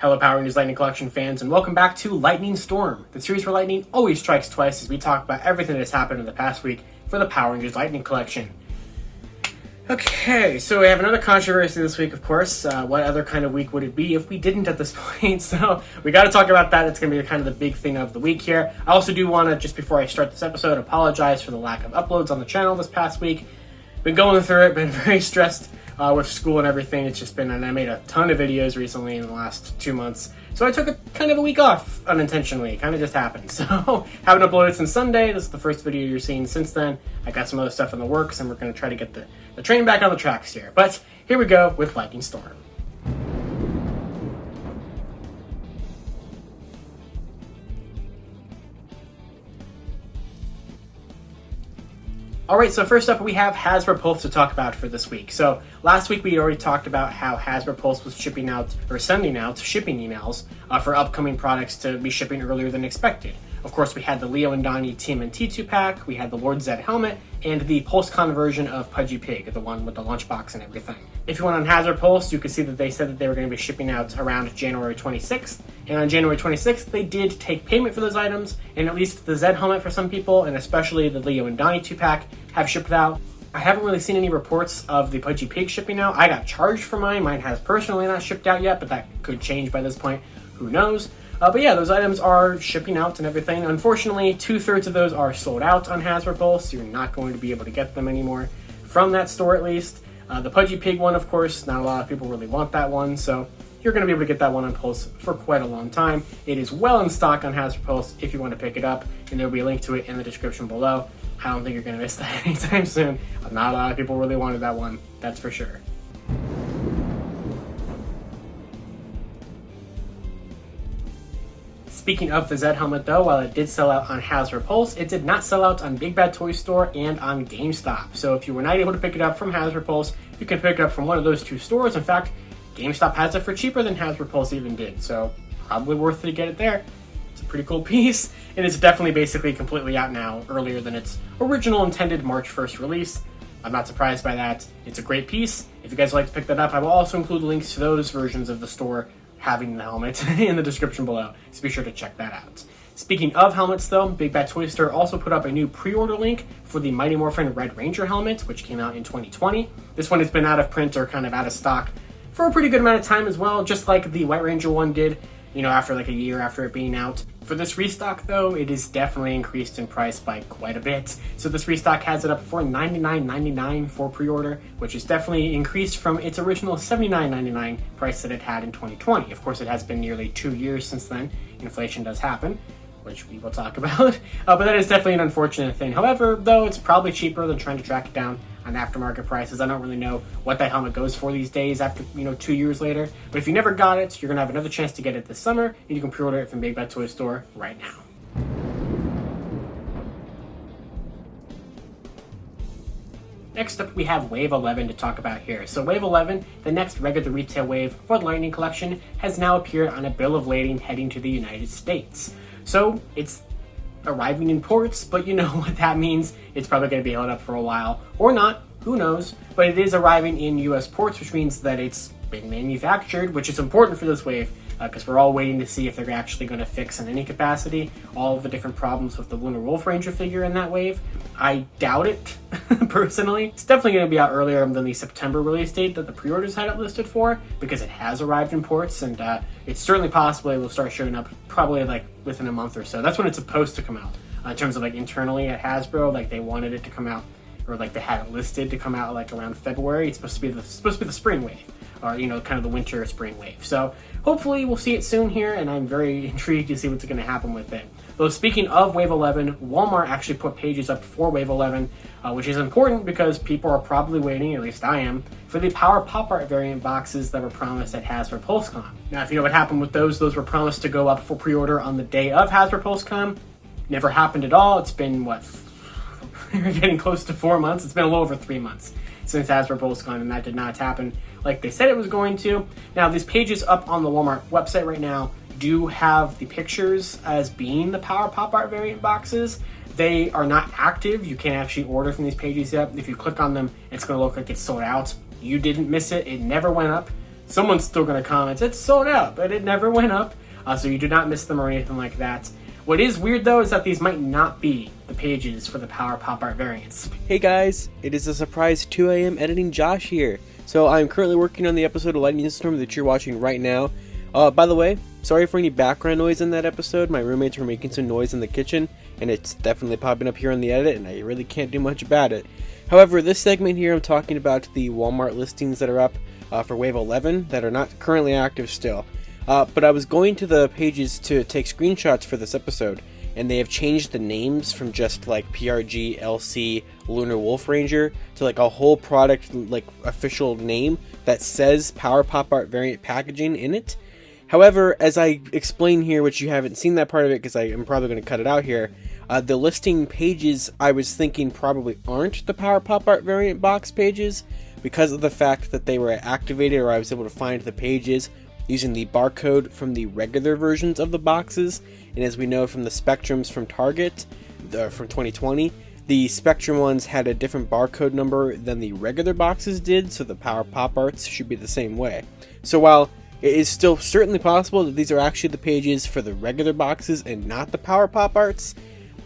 Hello Power Rangers Lightning Collection fans, and welcome back to Lightning Storm, the series where lightning always strikes twice as we talk about everything that's happened in the past week for the Power Rangers Lightning Collection. Okay, so we have another controversy this week, of course. What other kind of week would it be if we didn't at this point? So we got to talk about that. It's going to be kind of the big thing of the week here. I also do want to, just before I start this episode, apologize for the lack of uploads on the channel this past week. Been going through it, been very stressed with school and everything. It's just been, and I made a ton of videos recently in the last 2 months. So I took a kind of a week off unintentionally. It kind of just happened. So haven't uploaded since Sunday. This is the first video you're seeing since then. I got some other stuff in the works and we're going to try to get the train back on the tracks here. But here we go with Lightning Storm. Alright, so first up we have Hasbro Pulse to talk about for this week. So last week we already talked about how Hasbro Pulse was sending out shipping emails for upcoming products to be shipping earlier than expected. Of course, we had the Leo and Donnie TMNT2 pack, we had the Lord Zedd helmet, and the PulseCon version of Pudgy Pig, the one with the lunchbox and everything. If you went on Hasbro Pulse, you could see that they said that they were going to be shipping out around January 26th. And on January 26th, they did take payment for those items, and at least the Zedd helmet for some people, and especially the Leo and Donnie 2-pack, have shipped out. I haven't really seen any reports of the Pudgy Pig shipping out. I got charged for mine. Mine has personally not shipped out yet, but that could change by this point. Who knows? But yeah, those items are shipping out and everything. Unfortunately, 2/3 of those are sold out on Hasbro Pulse. So you're not going to be able to get them anymore from that store at least. The Pudgy Pig one, of course, not a lot of people really want that one. So you're going to be able to get that one on Pulse for quite a long time. It is well in stock on Hasbro Pulse if you want to pick it up. And there'll be a link to it in the description below. I don't think you're going to miss that anytime soon. Not a lot of people really wanted that one, that's for sure. Speaking of the Zedd helmet though, while it did sell out on Hasbro Pulse, it did not sell out on Big Bad Toy Store and on GameStop. So if you were not able to pick it up from Hasbro Pulse, you can pick it up from one of those two stores. In fact, GameStop has it for cheaper than Hasbro Pulse even did, so probably worth it to get it there. It's a pretty cool piece, and it's definitely basically completely out now, earlier than its original intended March 1st release. I'm not surprised by that. It's a great piece. If you guys would like to pick that up, I will also include links to those versions of the store having the helmet in the description below, so be sure to check that out. Speaking of helmets though, Big Bad Toy Store also put up a new pre-order link for the Mighty Morphin Red Ranger helmet, which came out in 2020. This one has been out of print or kind of out of stock for a pretty good amount of time as well, just like the White Ranger one did, after like a year after it being out. For this restock though, it is definitely increased in price by quite a bit. So this restock has it up for $99.99 for pre-order, which is definitely increased from its original $79.99 price that it had in 2020. Of course, it has been nearly 2 years since then. Inflation does happen, which we will talk about. But that is definitely an unfortunate thing. However, though, it's probably cheaper than trying to track it down on aftermarket prices. I don't really know what that helmet goes for these days after, 2 years later. But if you never got it, you're going to have another chance to get it this summer, and you can pre-order it from Big Bad Toy Store right now. Next up, we have Wave 11 to talk about here. So Wave 11, the next regular retail wave for the Lightning Collection, has now appeared on a bill of lading heading to the United States. So it's arriving in ports, but you know what that means. It's probably going to be held up for a while, or not, who knows, but it is arriving in US ports, which means that it's been manufactured, which is important for this wave, because we're all waiting to see if they're actually going to fix in any capacity all of the different problems with the Lunar Wolf Ranger figure in that wave. I doubt it, personally. It's definitely going to be out earlier than the September release date that the pre-orders had it listed for, because it has arrived in ports, and it's certainly possible it will start showing up probably like within a month or so. That's when it's supposed to come out. In terms of like internally at Hasbro, like they wanted it to come out, or like they had it listed to come out like around February. It's supposed to be the spring wave, or kind of the winter or spring wave. So hopefully we'll see it soon here, and I'm very intrigued to see what's going to happen with it. Though speaking of Wave 11, Walmart actually put pages up for Wave 11, which is important because people are probably waiting, at least I am, for the Power Pop Art variant boxes that were promised at Hasbro PulseCon. Now, if you know what happened with those were promised to go up for pre-order on the day of Hasbro PulseCon. Never happened at all. It's been, we're getting close to 4 months. It's been a little over 3 months since Hasbro PulseCon, and that did not happen like they said it was going to. Now, these pages up on the Walmart website right now do have the pictures as being the Power Pop Art variant boxes. They are not active. You can't actually order from these pages yet. If you click on them, it's going to look like it's sold out. You didn't miss it. It never went up. someone's still going to comment, it's sold out, but it never went up. So you do not miss them or anything like that. What is weird though is that these might not be the pages for the Power Pop Art variants. Hey guys, it is a surprise 2 a.m. editing Josh here. So I'm currently working on the episode of Lightning Storm that you're watching right now. By the way, sorry for any background noise in that episode. My roommates were making some noise in the kitchen, and it's definitely popping up here on the edit, and I really can't do much about it. However, this segment here I'm talking about the Walmart listings that are up for Wave 11 that are not currently active still. But I was going to the pages to take screenshots for this episode, and they have changed the names from just like PRG, LC, Lunar Wolf Ranger to like a whole product like official name that says Power Pop Art variant packaging in it. However, as I explain here, which you haven't seen that part of it because I am probably going to cut it out here, the listing pages I was thinking probably aren't the Power Pop Art variant box pages because of the fact that they were activated, or I was able to find the pages using the barcode from the regular versions of the boxes. And as we know from the Spectrums from Target from 2020, the Spectrum ones had a different barcode number than the regular boxes did, so the Power Pop Arts should be the same way. So while it is still certainly possible that these are actually the pages for the regular boxes and not the Power Pop Arts,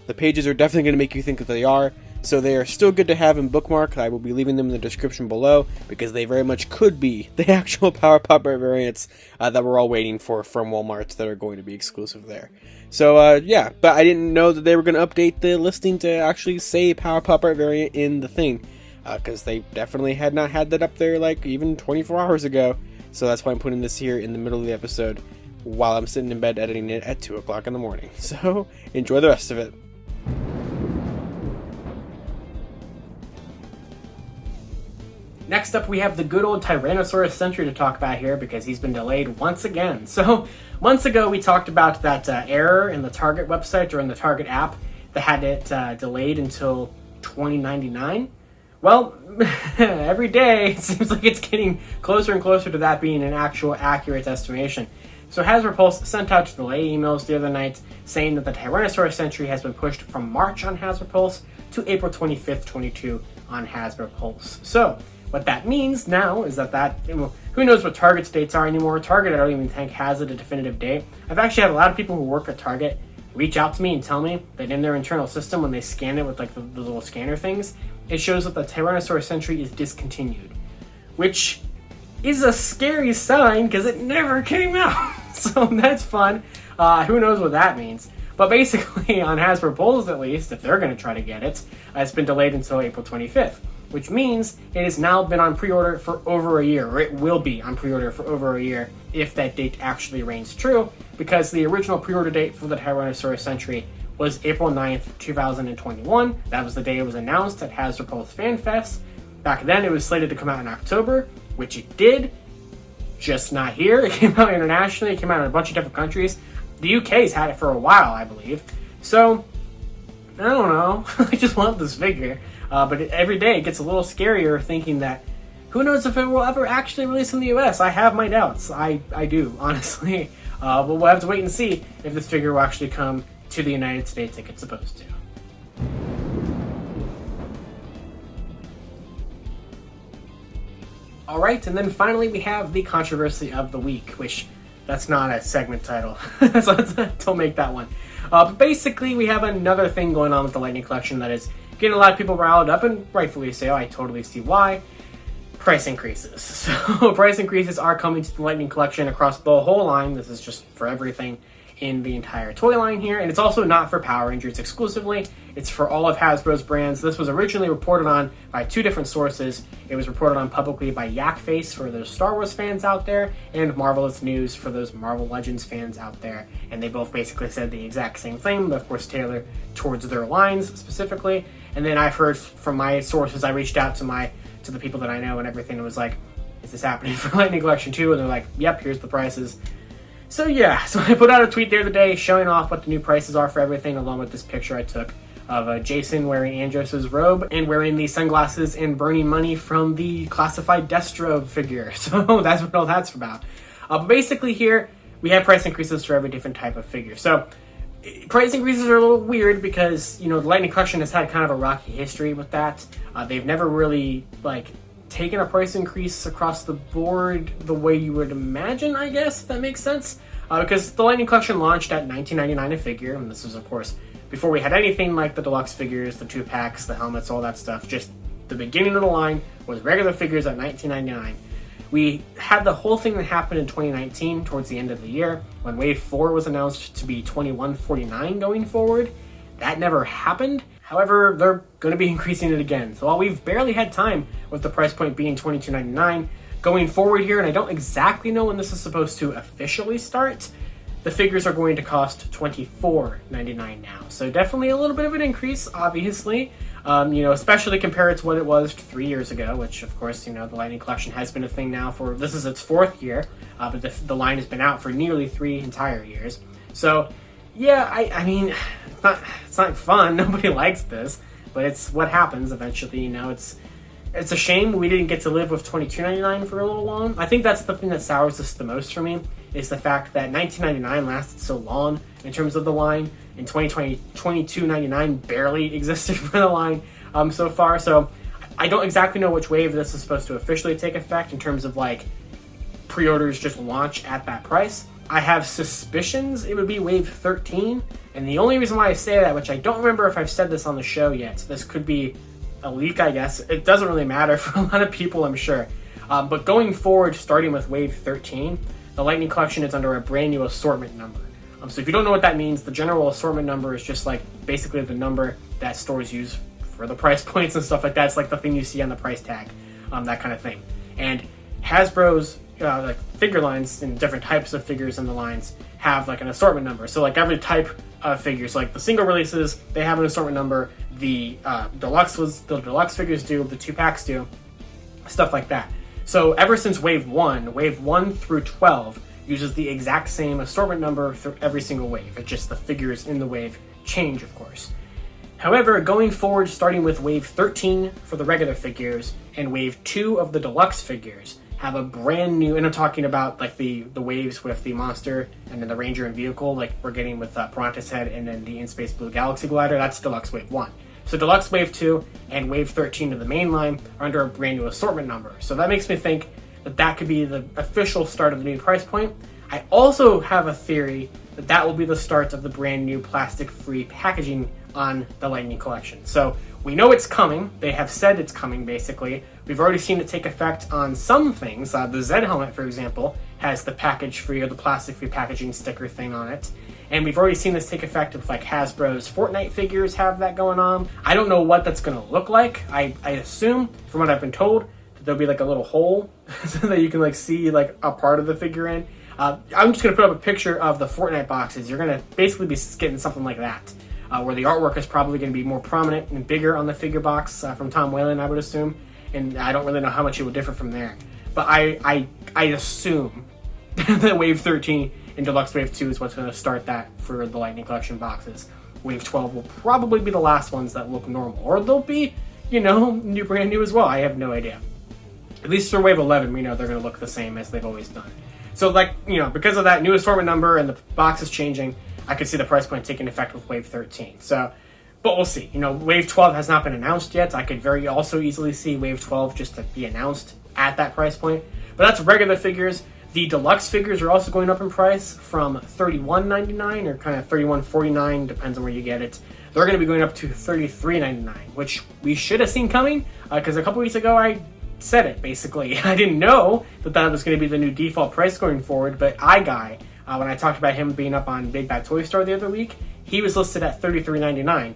the pages are definitely going to make you think that they are. So they are still good to have in bookmark. I will be leaving them in the description below because they very much could be the actual Power Pop Art variants that we're all waiting for from Walmart that are going to be exclusive there. So yeah, but I didn't know that they were going to update the listing to actually say Power Pop Art variant in the thing because they definitely had not had that up there like even 24 hours ago. So that's why I'm putting this here in the middle of the episode while I'm sitting in bed editing it at 2 o'clock in the morning. So enjoy the rest of it. Next up, we have the good old Tyrannosaurus Sentry to talk about here because he's been delayed once again. So, months ago we talked about that error in the Target website or in the Target app that had it delayed until 2099. Well, every day it seems like it's getting closer and closer to that being an actual accurate estimation. So Hasbro Pulse sent out delay emails the other night saying that the Tyrannosaurus Sentry has been pushed from March on Hasbro Pulse to April 25th, 22 on Hasbro Pulse. So, what that means now is that who knows what Target's dates are anymore. Target, I don't even think, has a definitive date. I've actually had a lot of people who work at Target reach out to me and tell me that in their internal system, when they scan it with like the little scanner things, it shows that the Tyrannosaurus Sentry is discontinued, which is a scary sign because it never came out. So that's fun. Who knows what that means. But basically, on Hasbro Pulse at least, if they're going to try to get it, it's been delayed until April 25th. Which means it has now been on pre-order for over a year, or it will be on pre-order for over a year if that date actually reigns true, because the original pre-order date for the Tyrannosaurus Sentry was April 9th, 2021. That was the day it was announced at Hasbro Pulse Fan Fest. Back then it was slated to come out in October, which it did, just not here. It came out internationally, it came out in a bunch of different countries. The UK's had it for a while, I believe. So, I don't know, I just want this figure. But every day it gets a little scarier thinking that who knows if it will ever actually release in the US. I have my doubts. I do, honestly. But we'll have to wait and see if this figure will actually come to the United States like it's supposed to. Alright, and then finally we have the controversy of the week, which that's not a segment title, so don't make that one. But basically we have another thing going on with the Lightning Collection that is getting a lot of people riled up, and rightfully so. I totally see why. Price increases. So price increases are coming to the Lightning Collection across the whole line. This is just for everything in the entire toy line here, and it's also not for Power Rangers exclusively. It's for all of Hasbro's brands. This was originally reported on by two different sources. It was reported on publicly by Yakface for those Star Wars fans out there, and Marvelous News for those Marvel Legends fans out there. And they both basically said the exact same thing, but of course tailored towards their lines specifically. And then I've heard from my sources, I reached out to the people that I know and everything, and was like, is this happening for Lightning Collection too? And they're like, yep, here's the prices. So yeah, so I put out a tweet the other day showing off what the new prices are for everything, along with this picture I took of Jason wearing Andros' robe and wearing the sunglasses and burning money from the classified Destro figure. So that's what all that's about. But basically here, we have price increases for every different type of figure. So price increases are a little weird because, you know, the Lightning Collection has had kind of a rocky history with that. They've never really, taken a price increase across the board the way you would imagine, I guess, if that makes sense. Because the Lightning Collection launched at $19.99 a figure, and this was, of course, before we had anything like the deluxe figures, the 2-packs, the helmets, all that stuff. Just the beginning of the line was regular figures at $19.99. We had the whole thing that happened in 2019 towards the end of the year when Wave 4 was announced to be $21.49 going forward. That never happened. However, they're going to be increasing it again. So while we've barely had time with the price point being $22.99 going forward here, and I don't exactly know when this is supposed to officially start, the figures are going to cost $24.99 now. So definitely a little bit of an increase, obviously. Especially compared to what it was 3 years ago, which, of course, the Lighting Collection has been a thing now for, this is its 4th year, but the line has been out for nearly 3 entire years. So, yeah, I mean, it's not fun. Nobody likes this, but it's what happens eventually. It's a shame we didn't get to live with $22.99 for a little long. I think that's the thing that sours this the most for me, is the fact that $19.99 lasted so long in terms of the line. In 2020, $22.99 barely existed for the line so far. So I don't exactly know which wave this is supposed to officially take effect in terms of pre-orders just launch at that price. I have suspicions it would be wave 13. And the only reason why I say that, which I don't remember if I've said this on the show yet, so this could be a leak, I guess. It doesn't really matter for a lot of people, I'm sure. But going forward, starting with wave 13, the Lightning Collection is under a brand new assortment number. So if you don't know what that means, the general assortment number is just basically the number that stores use for the price points and stuff like that. It's like the thing you see on the price tag, that kind of thing. And Hasbro's figure lines and different types of figures in the lines have an assortment number. So every type of figures, the single releases, they have an assortment number. The deluxe figures do, the 2-packs do, stuff like that. So ever since wave 1 through 12 uses the exact same assortment number through every single wave. It's just the figures in the wave change, of course. However, going forward, starting with wave 13 for the regular figures and wave 2 of the deluxe figures, have a brand new, and I'm talking about the waves with the monster and then the ranger and vehicle, we're getting with Piranha's Head and then the In Space Blue Galaxy Glider. That's deluxe wave 1. So deluxe wave 2 and wave 13 of the main line are under a brand new assortment number. So that makes me think that could be the official start of the new price point. I also have a theory that will be the start of the brand new plastic-free packaging on the Lightning Collection. So we know it's coming. They have said it's coming, basically. We've already seen it take effect on some things. The Zedd helmet, for example, has the package-free or the plastic-free packaging sticker thing on it. And we've already seen this take effect with Hasbro's Fortnite figures have that going on. I don't know what that's going to look like. I assume, from what I've been told, that there'll be a little hole so that you can see a part of the figure in. I'm just going to put up a picture of the Fortnite boxes. You're going to basically be getting something like that, where the artwork is probably going to be more prominent and bigger on the figure box from Tom Whalen, I would assume. And I don't really know how much it would differ from there. But I assume that Wave 13 and Deluxe Wave 2 is what's going to start that for the Lightning Collection boxes. Wave 12 will probably be the last ones that look normal. Or they'll be, brand new as well. I have no idea. At least for Wave 11, we know they're going to look the same as they've always done. So, because of that new assortment number and the boxes changing, I could see the price point taking effect with Wave 13. So, but we'll see. Wave 12 has not been announced yet. I could very also easily see Wave 12 just to be announced at that price point. But that's regular figures. The deluxe figures are also going up in price from $31.99 or kind of $31.49, depends on where you get it. They're going to be going up to $33.99, which we should have seen coming because a couple weeks ago I said it, basically. I didn't know that was going to be the new default price going forward, but iGuy, when I talked about him being up on Big Bad Toy Store the other week, he was listed at $33.99,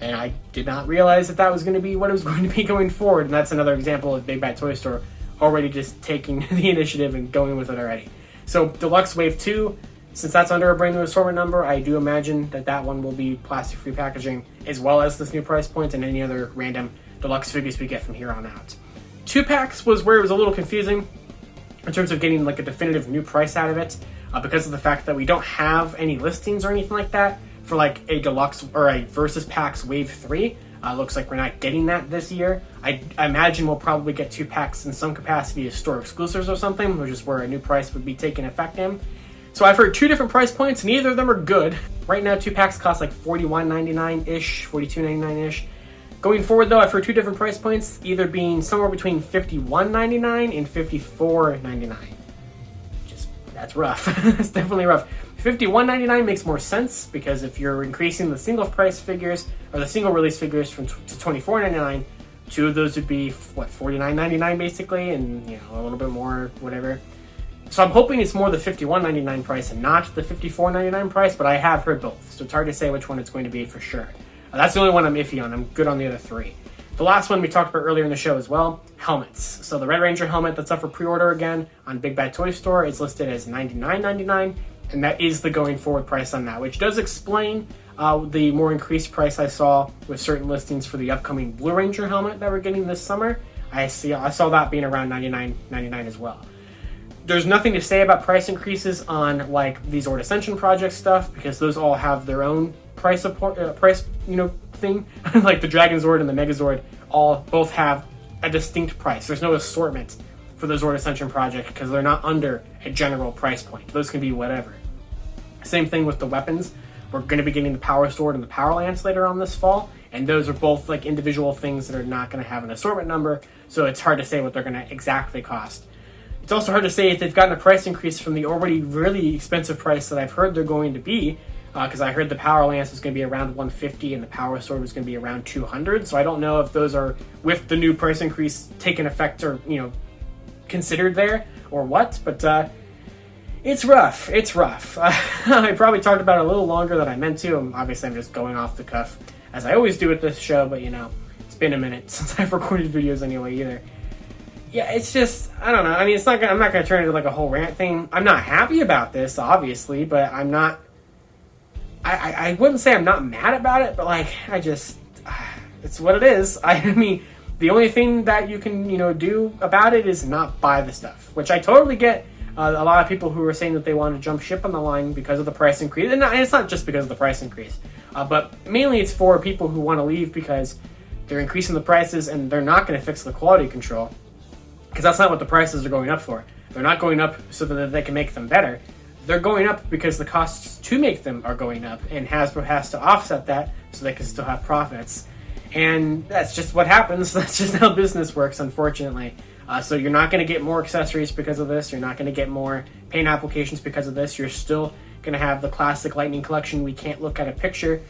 and I did not realize that was going to be what it was going to be going forward, and that's another example of Big Bad Toy Store already just taking the initiative and going with it already. So Deluxe Wave 2, since that's under a brand new assortment number, I do imagine that one will be plastic-free packaging, as well as this new price point and any other random deluxe figures we get from here on out. 2-packs was where it was a little confusing in terms of getting a definitive new price out of it because of the fact that we don't have any listings or anything like that for a deluxe or a Versus Packs Wave 3. Looks like we're not getting that this year. I imagine we'll probably get 2-packs in some capacity as store exclusives or something, which is where a new price would be taking effect in. So I've heard 2 different price points, neither of them are good. Right now 2-packs cost $41.99-ish, $42.99-ish. Going forward, though, I've heard two different price points, either being somewhere between $51.99 and $54.99. That's rough. That's definitely rough. $51.99 makes more sense, because if you're increasing the single price figures, or the single release figures to $24.99, two of those would be, $49.99 basically, and a little bit more, whatever. So I'm hoping it's more the $51.99 price and not the $54.99 price, but I have heard both, so it's hard to say which one it's going to be for sure. That's the only one I'm iffy on. I'm good on the other three. The last one we talked about earlier in the show as well, helmets. So the Red Ranger helmet that's up for pre-order again on Big Bad Toy Store is listed as $99.99, and that is the going forward price on that, which does explain the more increased price I saw with certain listings for the upcoming Blue Ranger helmet that we're getting this summer. I saw that being around $99.99 as well. There's nothing to say about price increases on like these Zord Ascension project stuff, because those all have their own price thing. Like the Dragon Zord and the Megazord both have a distinct price. There's no assortment for the Zord Ascension project because they're not under a general price point. Those can be whatever. Same thing with the weapons. We're going to be getting the Power Sword and the Power Lance later on this fall, and those are both like individual things that are not going to have an assortment number, so it's hard to say what they're going to exactly cost. It's also hard to say if they've gotten a price increase from the already really expensive price that I've heard they're going to be, because I heard the Power Lance was going to be around $150 and the Power Sword was going to be around $200, so I don't know if those are, with the new price increase taking effect, or considered there, or what, but it's rough. It's rough. I probably talked about it a little longer than I meant to. Obviously, I'm just going off the cuff, as I always do with this show, but it's been a minute since I've recorded videos anyway either. Yeah, it's just, I don't know. I mean, I'm not going to turn it into like a whole rant thing. I'm not happy about this, obviously, but I'm not, I wouldn't say I'm not mad about it, but like, it's what it is. I mean, the only thing that you can, do about it is not buy the stuff, which I totally get. A lot of people who are saying that they want to jump ship on the line because of the price increase. And it's not just because of the price increase, but mainly it's for people who want to leave because they're increasing the prices and they're not going to fix the quality control. Because that's not what the prices are going up for. They're not going up so that they can make them better. They're going up because the costs to make them are going up, and Hasbro has to offset that so they can still have profits. And that's just what happens. That's just how business works, unfortunately. So you're not going to get more accessories because of this. You're not going to get more paint applications because of this. You're still going to have the classic Lightning Collection. We can't look at a picture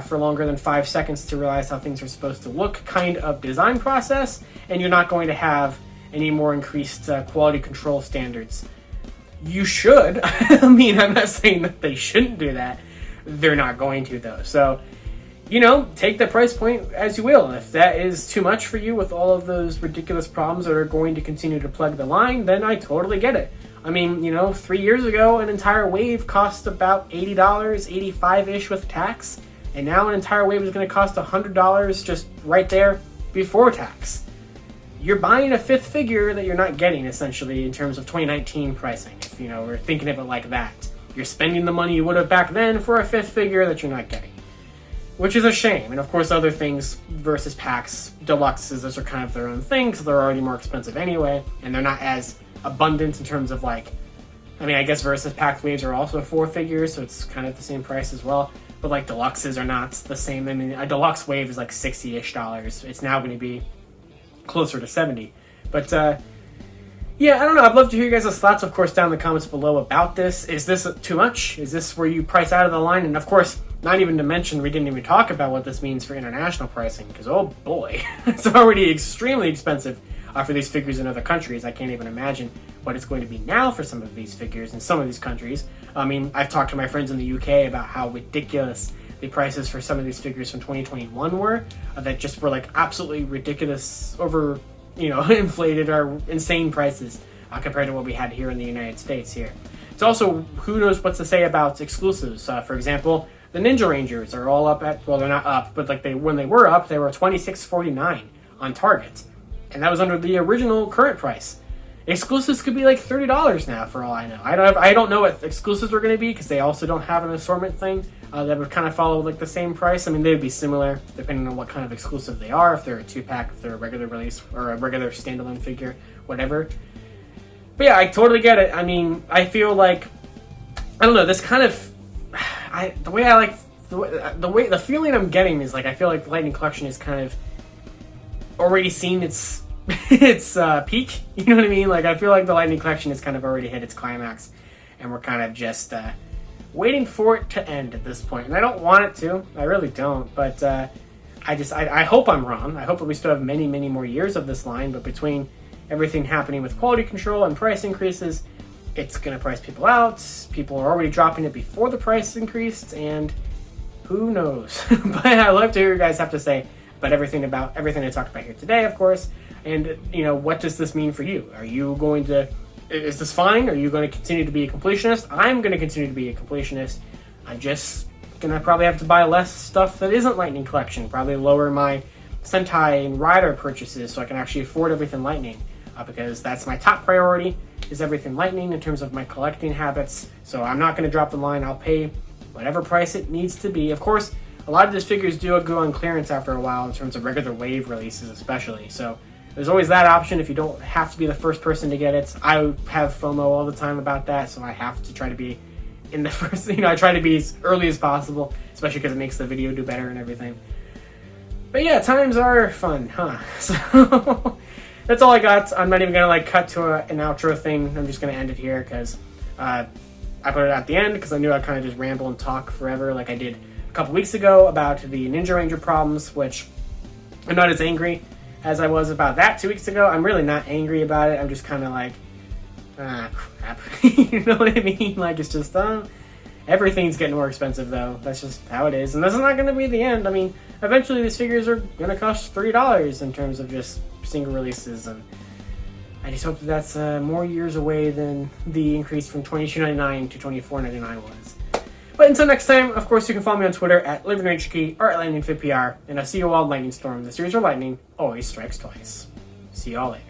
for longer than 5 seconds to realize how things are supposed to look kind of design process. And you're not going to have any more increased quality control standards. You should. I mean, I'm not saying that they shouldn't do that. They're not going to, though. So, take the price point as you will. If that is too much for you with all of those ridiculous problems that are going to continue to plague the line, then I totally get it. I mean, 3 years ago, an entire wave cost about $80, $85-ish with tax. And now an entire wave is going to cost $100 just right there before tax. You're buying a fifth figure that you're not getting, essentially, in terms of 2019 pricing, if, we're thinking of it like that. You're spending the money you would have back then for a fifth figure that you're not getting. Which is a shame. And, of course, other things versus packs, deluxes, those are kind of their own thing, because they're already more expensive anyway, and they're not as abundant in terms of, I guess versus pack waves are also 4 figures, so it's kind of the same price as well. But, deluxes are not the same. I mean, a deluxe wave is, $60-ish. It's now going to be closer to 70. But yeah, I don't know. I'd love to hear you guys' thoughts, of course, down in the comments below about this. Is this too much? Is this where you price out of the line? And of course, not even to mention, we didn't even talk about what this means for international pricing, because oh boy, it's already extremely expensive for these figures in other countries. I can't even imagine what it's going to be now for some of these figures in some of these countries. I mean, I've talked to my friends in the UK about how ridiculous the prices for some of these figures from 2021 were, that just were absolutely ridiculous, over, inflated or insane prices compared to what we had here in the United States here. It's also, who knows what to say about exclusives. For example, the Ninja Rangers are all up at, well, they're not up, but when they were up, they were $26.49 on Target. And that was under the original current price. Exclusives could be $30 now, for all I know. I don't know what exclusives are going to be, because they also don't have an assortment thing that would kind of follow the same price. I mean, they would be similar depending on what kind of exclusive they are. If they're a 2-pack, if they're a regular release or a regular standalone figure, whatever. But yeah, I totally get it. I mean, I feel I don't know. This kind of the feeling I'm getting is I feel like Lightning Collection is kind of already seen its its peak. You know what I mean? Like, I feel like the Lightning Collection has kind of already hit its climax, and we're kind of just waiting for it to end at this point. And I don't want it to. I really don't. But I hope I'm wrong. I hope that we still have many, many more years of this line. But between everything happening with quality control and price increases, it's going to price people out. People are already dropping it before the price increased, and who knows? But I love to hear you guys have to say about everything I talked about here today, of course. And, you know, what does this mean for you? Are you going to... Is this fine? Are you going to continue to be a completionist? I'm going to continue to be a completionist. I'm just going to probably have to buy less stuff that isn't Lightning Collection. Probably lower my Sentai and Rider purchases so I can actually afford everything Lightning. Because that's my top priority, is everything Lightning in terms of my collecting habits. So I'm not going to drop the line. I'll pay whatever price it needs to be. Of course, a lot of these figures do go on clearance after a while in terms of regular wave releases especially. So there's always that option if you don't have to be the first person to get it. I have FOMO all the time about that, so I have to try to be in the first, I try to be as early as possible, especially because it makes the video do better and everything. But yeah, times are fun, huh? So that's all I got. I'm not even going to cut to an outro thing. I'm just going to end it here because I put it at the end because I knew I'd kind of just ramble and talk forever like I did a couple weeks ago about the Ninja Ranger problems, which I'm not as angry as I was about that 2 weeks ago. I'm really not angry about it. I'm just kind of like, crap. You know what I mean? Like, it's just, everything's getting more expensive, though. That's just how it is. And this is not going to be the end. I mean, eventually these figures are going to cost $3 in terms of just single releases. And I just hope that that's more years away than the increase from $22.99 to $24.99 was. But until next time, of course, you can follow me on Twitter at LivingRangerKey or at LightningFitPR. And I'll see you all in Lightning Storm. The series where lightning always strikes twice. See y'all later.